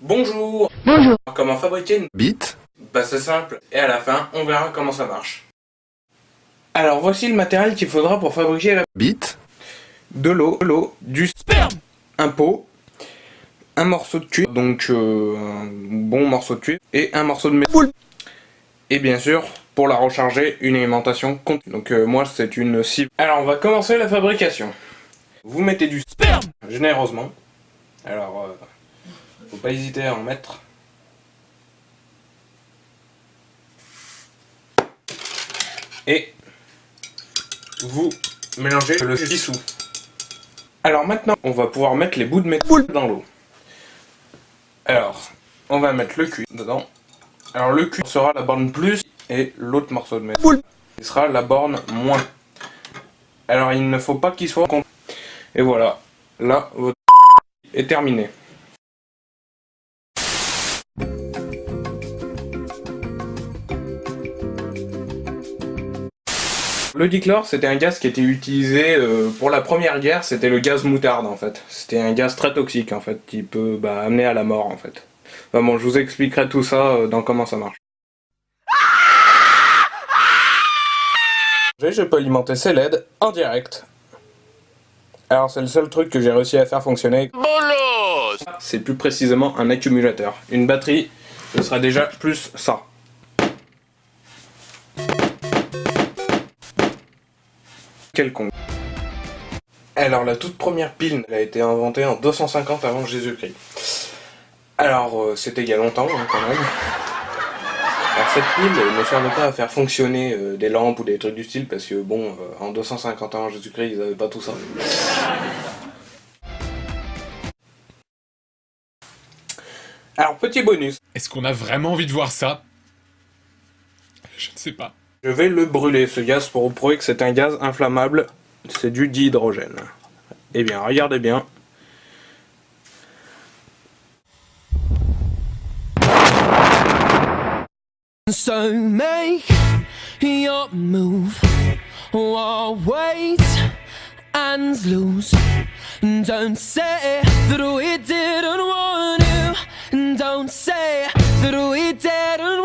Bonjour. Bonjour. Comment fabriquer une Bite. Bah c'est simple, et à la fin, on verra comment ça marche. Alors voici le matériel qu'il faudra pour fabriquer la Bite. de l'eau, du sperme, un pot, un morceau de cuivre, donc un bon morceau de cuivre, et un morceau de métal. Et bien sûr, pour la recharger, une alimentation continue. Donc moi c'est une cible. Alors on va commencer la fabrication. Vous mettez du sperme, généreusement. Alors, faut pas hésiter à en mettre. Et vous mélangez le dissous. Alors maintenant, on va pouvoir mettre les bouts de métal dans l'eau. Alors, on va mettre le cuivre dedans. Alors le cuivre sera la borne plus et l'autre morceau de métal sera la borne moins. Alors il ne faut pas qu'il soit contre. Et voilà, là votre est terminé. Le dichlore, c'était un gaz qui était utilisé pour la première guerre, c'était le gaz moutarde en fait. C'était un gaz très toxique en fait, qui peut amener à la mort en fait. Enfin bon, je vous expliquerai tout ça dans comment ça marche. Je peux alimenter ces LED en direct. Alors c'est le seul truc que j'ai réussi à faire fonctionner. C'est plus précisément un accumulateur. Une batterie, ce sera déjà plus ça. Quelconque. Alors la toute première pile, elle a été inventée en 250 avant Jésus-Christ. Alors c'était il y a longtemps hein, quand même. Alors cette pile ne servait pas à faire fonctionner des lampes ou des trucs du style parce que bon, en 250 avant Jésus-Christ ils n'avaient pas tout ça. Alors petit bonus. Est-ce qu'on a vraiment envie de voir ça? Je ne sais pas. Je vais le brûler ce gaz pour vous prouver que c'est un gaz inflammable. C'est du dihydrogène. Eh bien regardez bien. So make your move, or wait and lose. Don't say that we didn't want to. Don't say that we didn't